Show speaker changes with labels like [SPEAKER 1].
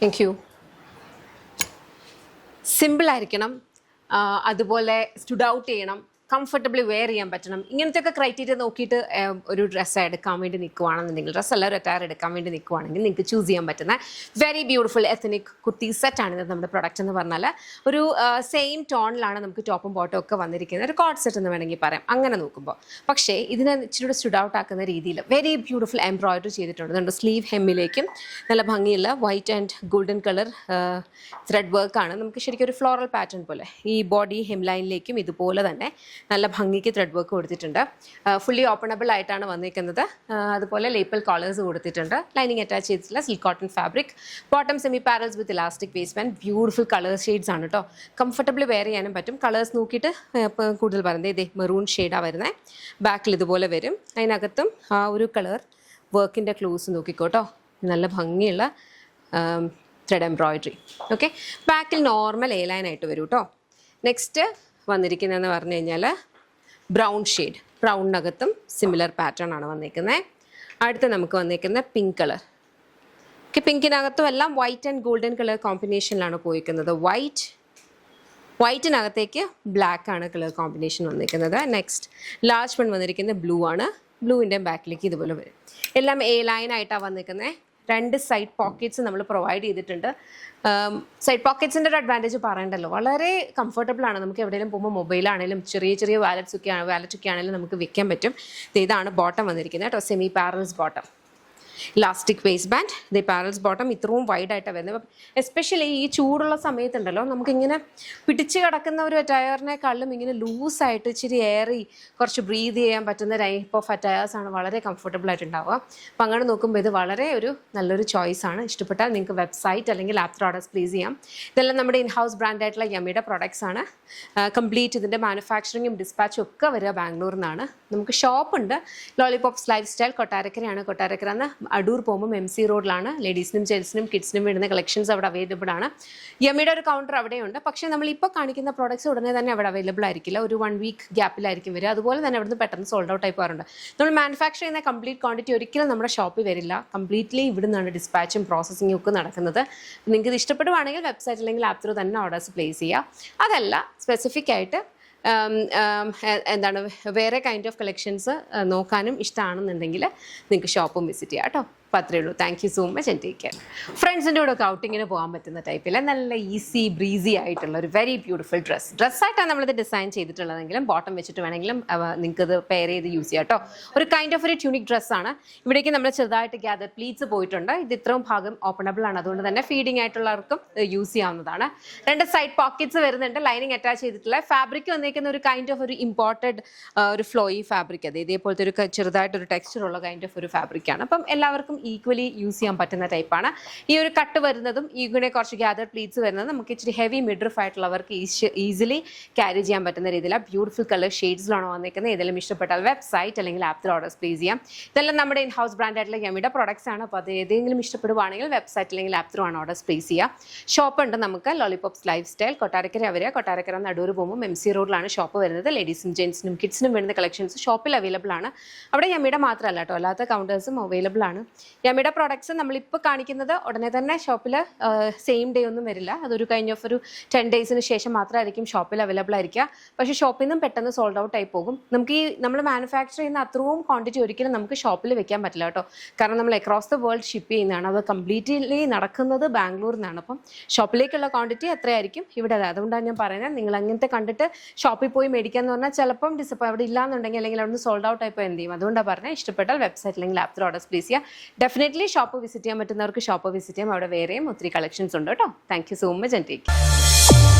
[SPEAKER 1] Thank you. Simple ആയിരിക്കണം, അതുപോലെ stood out ചെയ്യണം, കംഫർട്ടബിളി വെയർ ചെയ്യാൻ പറ്റണം. ഇങ്ങനത്തെയൊക്കെ ക്രൈറ്റീരിയ നോക്കിയിട്ട് ഒരു ഡ്രസ്സ് എടുക്കാൻ വേണ്ടി നിൽക്കുവാണെന്നുണ്ടെങ്കിൽ, ഡ്രസ്സ് എല്ലാവരും അറ്റയർ എടുക്കാൻ വേണ്ടി നിൽക്കുവാണെങ്കിൽ നിങ്ങൾക്ക് ചൂസ് ചെയ്യാൻ പറ്റുന്ന വെരി ബ്യൂട്ടിഫുൾ എത്തനിക് കുർത്തി സെറ്റാണ് ഇത്. നമ്മുടെ പ്രൊഡക്റ്റ് എന്ന് പറഞ്ഞാൽ ഒരു സെയിം ടോണിലാണ് നമുക്ക് ടോപ്പും ബോട്ടും ഒക്കെ വന്നിരിക്കുന്നത്. ഒരു കോഡ് സെറ്റ് എന്ന് വേണമെങ്കിൽ പറയാം അങ്ങനെ നോക്കുമ്പോൾ. പക്ഷേ ഇതിനെ ഇച്ചിരി സ്റ്റുഡ് ഔട്ട് ആക്കുന്ന രീതിയിൽ വെരി ബ്യൂട്ടിഫുൾ എംബ്രോയിഡറി ചെയ്തിട്ടുണ്ട്. അതുകൊണ്ട് സ്ലീവ് ഹെമ്മിലേക്കും നല്ല ഭംഗിയുള്ള white and golden colour thread വർക്കാണ്. നമുക്ക് ശരിക്കും ഒരു ഫ്ലോറൽ പാറ്റേൺ പോലെ ഈ ബോഡി ഹെം ലൈനിലേക്കും ഇതുപോലെ തന്നെ നല്ല ഭംഗിക്ക് ത്രെഡ് വർക്ക് കൊടുത്തിട്ടുണ്ട്. ഫുള്ളി ഓപ്പണബിൾ ആയിട്ടാണ് വന്നിരിക്കുന്നത്. അതുപോലെ ലേപ്പൽ കോളേഴ്സ് കൊടുത്തിട്ടുണ്ട്. ലൈനിങ് അറ്റാച്ച് ചെയ്തിട്ടുള്ള silk cotton fabric. Bottom semi parallels with elastic waist band. Beautiful colour shades ആണ് കേട്ടോ. കംഫർട്ടബിളി വെയർ ചെയ്യാനും പറ്റും. കളേഴ്സ് നോക്കിയിട്ട് കൂടുതൽ പറയുന്നത് ഇതേ മെറൂൺ ഷെയ്ഡാണ് വരുന്നത്. ബാക്കിൽ ഇതുപോലെ വരും. അതിനകത്തും ആ ഒരു കളർ വർക്കിൻ്റെ ക്ലോസ് നോക്കിക്കോട്ടോ. നല്ല ഭംഗിയുള്ള ത്രെഡ് എംബ്രോയിഡറി. ഓക്കെ, ബാക്കിൽ നോർമൽ എ ലൈൻ ആയിട്ട് വരും കേട്ടോ. നെക്സ്റ്റ് വന്നിരിക്കുന്നതെന്ന് പറഞ്ഞു കഴിഞ്ഞാൽ ബ്രൗൺ ഷെയ്ഡ്. ബ്രൗണിനകത്തും സിമിലർ പാറ്റേൺ ആണ് വന്നിരിക്കുന്നത്. അടുത്ത് നമുക്ക് വന്നിരിക്കുന്നത് പിങ്ക് കളർ. ഓക്കെ, പിങ്കിനകത്തും എല്ലാം വൈറ്റ് ആൻഡ് ഗോൾഡൻ കളർ കോമ്പിനേഷനിലാണ് പോയിരിക്കുന്നത്. വൈറ്റിനകത്തേക്ക് ബ്ലാക്ക് ആണ് കളർ കോമ്പിനേഷൻ വന്നിരിക്കുന്നത്. നെക്സ്റ്റ് ലാർജ് വൺ വന്നിരിക്കുന്നത് ബ്ലൂ ആണ്. ബ്ലൂവിൻ്റെ ബാക്കിലേക്ക് ഇതുപോലെ വരും. എല്ലാം എ ലൈൻ ആയിട്ടാണ് വന്നിരിക്കുന്നത്. 2 സൈഡ് പോക്കറ്റ്സ് നമ്മൾ പ്രൊവൈഡ് ചെയ്തിട്ടുണ്ട്. സൈഡ് പോക്കറ്റ്സിൻ്റെ ഒരു അഡ്വാൻറ്റേജ് പറയണ്ടല്ലോ, വളരെ കംഫർട്ടബിൾ ആണ്. നമുക്ക് എവിടെയെങ്കിലും പോകുമ്പോൾ മൊബൈലാണെങ്കിലും ചെറിയ വാലറ്റൊക്കെ ആണെങ്കിലും നമുക്ക് വെക്കാൻ പറ്റും. ഇതാണ് ബോട്ടം വന്നിരിക്കുന്നത് കേട്ടോ. Semi പാരൽസ് bottom, elastic waist band. ഇത് പാരൽസ് ബോട്ടം ഇത്രയും വൈഡ് ആയിട്ടാണ് വരുന്നത്. അപ്പം എസ്പെഷ്യലി ഈ ചൂടുള്ള സമയത്തുണ്ടല്ലോ, നമുക്കിങ്ങനെ പിടിച്ച് കിടക്കുന്ന ഒരു അറ്റയറിനേക്കാളും ഇങ്ങനെ ലൂസായിട്ട് ഇച്ചിരി ഏറി കുറച്ച് ബ്രീത് ചെയ്യാൻ പറ്റുന്ന ടൈപ്പ് ഓഫ് അറ്റയേഴ്സാണ് വളരെ കംഫർട്ടബിൾ ആയിട്ടുണ്ടാവുക. അപ്പം അങ്ങനെ നോക്കുമ്പോൾ ഇത് വളരെ ഒരു നല്ലൊരു ചോയ്സാണ്. ഇഷ്ടപ്പെട്ടാൽ നിങ്ങൾക്ക് വെബ്സൈറ്റ് അല്ലെങ്കിൽ ആപ്പ് ഓർഡേഴ്സ് പ്ലേസ് ചെയ്യാം. ഇതെല്ലാം നമ്മുടെ ഇൻ ഹൗസ് ബ്രാൻഡായിട്ടുള്ള യമ്മിയുടെ പ്രൊഡക്ട്സ് ആണ്. കംപ്ലീറ്റ് ഇതിൻ്റെ മാനുഫാക്ചറിങ്ങും ഡിസ്പാച്ചും ഒക്കെ വരിക ബാംഗ്ലൂരിൽ നിന്നാണ്. നമുക്ക് ഷോപ്പുണ്ട്. ലോളിപോപ്സ് ലൈഫ് സ്റ്റൈൽ കൊട്ടാരക്കരയാണ്. കൊട്ടാരക്കര എന്ന് അടൂർ പോകുമ്പോൾ MC റോഡിലാണ്. ലേഡീസിനും ജെൻസിനും കിഡ്സിനും വേണ്ടുന്ന കളക്ഷൻസ് അവിടെ അവൈലബിൾ ആണ്. യമ്മിയുടെ ഒരു കൗണ്ടർ അവിടെയുണ്ട്. പക്ഷേ നമ്മളിപ്പോൾ കാണിക്കുന്ന പ്രോഡക്ട്സ് ഉടനെ തന്നെ അവിടെ അവൈലബിൾ ആയിരിക്കില്ല. ഒരു 1 വീക്ക് ഗ്യാപ്പിലായിരിക്കും വരിക. അതുപോലെ തന്നെ അവിടുന്ന് പെട്ടെന്ന് സോൾഡ് ഔട്ട് ആയി പോകാറുണ്ട്. നമ്മൾ മാനുഫാക്ചർ ചെയ്യുന്ന കംപ്ലീറ്റ് ക്വാണ്ടിറ്റി ഒരിക്കലും നമ്മുടെ ഷോപ്പിൽ വരില്ല. കംപ്ലീറ്റ്ലി ഇവിടെ നിന്നാണ് ഡിസ്പാച്ചും പ്രോസസ്സിങ്ങും ഒക്കെ നടക്കുന്നത്. നിങ്ങൾക്ക് ഇത് ഇഷ്ടപ്പെടുവാണെങ്കിൽ വെബ്സൈറ്റ് അല്ലെങ്കിൽ ആപ്പ് ത്രൂ തന്നെ ഓർഡേഴ്സ് പ്ലേസ് ചെയ്യുക. അതല്ല സ്പെസിഫിക് ആയിട്ട് എന്താണ് വേറെ കൈൻഡ് ഓഫ് കളക്ഷൻസ് നോക്കാനും ഇഷ്ടമാണെന്നുണ്ടെങ്കിൽ നിങ്ങൾക്ക് ഷോപ്പും വിസിറ്റ് ചെയ്യാം കേട്ടോ. അപ്പോൾ അത്രയേ ഉള്ളൂ. Thank you so much and take care. ഫ്രണ്ട്സിൻ്റെ കൂടെ ഒക്കെ ഔട്ടിങ്ങിന് പോകാൻ പറ്റുന്ന ടൈപ്പിൽ നല്ല ഈസി ബ്രീസി ആയിട്ടുള്ള ഒരു വെരി ബ്യൂട്ടിഫുൾ ഡ്രസ്സായിട്ടാണ് നമ്മളിത് ഡിസൈൻ ചെയ്തിട്ടുള്ളതെങ്കിലും ബോട്ടം വെച്ചിട്ട് വേണമെങ്കിലും നിങ്ങൾക്ക് ഇത് പെയർ ചെയ്ത് യൂസ് ചെയ്യാം കേട്ടോ. ഒരു കൈൻഡ് ഓഫ് ഒരു ട്യൂണിക് ഡ്രസ്സാണ്. ഇവിടേക്ക് നമ്മൾ ചെറുതായിട്ട് ഗ്യാദർ പ്ലീറ്റ്സ് പോയിട്ടുണ്ട്. ഇത് ഇത്രയും ഭാഗം ഓപ്പണബിൾ ആണ്. അതുകൊണ്ട് തന്നെ ഫീഡിങ് ആയിട്ടുള്ളവർക്കും യൂസ് ചെയ്യാവുന്നതാണ്. 2 സൈഡ് പോക്കറ്റ്സ് വരുന്നുണ്ട്. ലൈനിങ് അറ്റാച്ച് ചെയ്തിട്ടുള്ള ഫാബ്രിക് വന്നിരിക്കുന്ന ഒരു കൈൻഡ് ഓഫ് ഒരു ഇമ്പോർട്ടഡ് ഒരു ഫ്ലോയി ഫാബ്രിക്. അത് ഇതേപോലത്തെ ഒരു ചെറുതായിട്ടൊരു ടെക്സ്ചറുള്ള കൈൻഡ് ഓഫ് ഒരു ഫാബ്രിക്കാണ്. അപ്പം എല്ലാവർക്കും ഈക്വലി യൂസ് ചെയ്യാൻ പറ്റുന്ന ടൈപ്പാണ്. ഈ ഒരു കട്ട് വരുന്നതും ഇങ്ങനെ കുറച്ച് ഗ്യാദർ പ്ലീറ്റ്സ് വരുന്നതും നമുക്ക് ഇച്ചിരി ഹെവി മിഡ്രിഫ് ആയിട്ടുള്ളവർക്ക് ഈസിലി ക്യാരി ചെയ്യാൻ പറ്റുന്ന രീതിയിലാണ്. ബ്യൂട്ടിഫുൾ കളർ ഷെയ്ഡ്സിലാണ് വന്നിരിക്കുന്നത്. ഇതെല്ലാം ഇഷ്ടപ്പെട്ടാൽ വെബ്സൈറ്റ് അല്ലെങ്കിൽ ആപ്പ് ഓർഡേഴ്സ് പ്ലേസ് ചെയ്യാം. ഇതെല്ലാം നമ്മുടെ ഇൻ ഹൗസ് ബ്രാൻഡ് ആയിട്ടുള്ള യമ്മിയുടെ പ്രൊഡക്ട്സ് ആണ്. അപ്പോൾ അത് ഏതെങ്കിലും ഇഷ്ടപ്പെടുവാണെങ്കിൽ വെബ്സൈറ്റ് അല്ലെങ്കിൽ ആപ്പ് ത്രൂ ആണ് ഓർഡേഴ്സ് പ്ലേസ് ചെയ്യുക. ഷോപ്പ് ഉണ്ട് നമുക്ക് Lollipops lifestyle Kottarakkara. Kottarakkara നടൂർ പോകുമ്പോൾ MC റോഡിലാണ് ഷോപ്പ് വരുന്നത്. ലേഡീസിനും ജെൻസിനും കിഡ്സിനും വേണ്ടുന്ന കളക്ഷൻസ് ഷോപ്പിൽ അവൈലബിൾ ആണ്. അവിടെ യമ്മിയുടെ മാത്രമല്ല കേട്ടോ, അല്ലാത്ത കൗണ്ടേഴ്സും അവൈലബിൾ ആണ്. യമ്മിയുടെ പ്രോഡക്ട്സ് നമ്മളിപ്പോൾ കാണിക്കുന്നത് ഉടനെ തന്നെ ഷോപ്പിൽ സെയിം ഡേ ഒന്നും വരില്ല. അതൊരു കൈൻഡ് ഓഫ് ഒരു 10 ഡേയ്സിന് ശേഷം മാത്രമായിരിക്കും ഷോപ്പിൽ അവൈലബിൾ ആയിരിക്കുക. പക്ഷേ ഷോപ്പിൽ നിന്നും പെട്ടെന്ന് സോൾഡ് ഔട്ട് ആയി പോകും. നമുക്ക് ഈ നമ്മൾ മാനുഫാക്ചർ ചെയ്യുന്ന അത്രയും ക്വാണ്ടിറ്റി ഒരിക്കലും നമുക്ക് ഷോപ്പിൽ വെക്കാൻ പറ്റില്ല കേട്ടോ. കാരണം നമ്മൾ അക്രോസ് ദ വേൾഡ് ഷിപ്പ് ചെയ്യുന്നതാണ്. അത് കംപ്ലീറ്റ്ലി നടക്കുന്നത് ബാംഗ്ലൂരിൽ നിന്നാണ്. അപ്പം ഷോപ്പിലേക്കുള്ള ക്വാണ്ടിറ്റി എത്രയായിരിക്കും ഇവിടെ. അതുകൊണ്ടാണ് ഞാൻ പറയുന്നത്, നിങ്ങൾ അങ്ങനത്തെ കണ്ടിട്ട് ഷോപ്പിൽ പോയി മേടിക്കുക എന്ന് പറഞ്ഞാൽ ചിലപ്പം അവിടെ ഇല്ലാന്നുണ്ടെങ്കിൽ അല്ലെങ്കിൽ അവിടെ നിന്ന് സോൾഡ് ഔട്ട് ആയിപ്പോൾ എന്ത് ചെയ്യും. അതുകൊണ്ടാണ് പറഞ്ഞത്, ഇഷ്ടപ്പെട്ടാൽ വെബ്സൈറ്റ് അല്ലെങ്കിൽ ആപ്പ് ഓർഡേഴ്സ് പ്ലേസ് ചെയ്യുക. ഡെഫിനറ്റ്ലി ഷോപ്പ് വിസിറ്റ് ചെയ്യാൻ പറ്റുന്നവർക്ക് ഷോപ്പ് വിസിറ്റ് ചെയ്യാം. അവിടെ വേറെയും ഒത്തിരി കളക്ഷൻസ് ഉണ്ട് കേട്ടോ. Thank you so much and take care.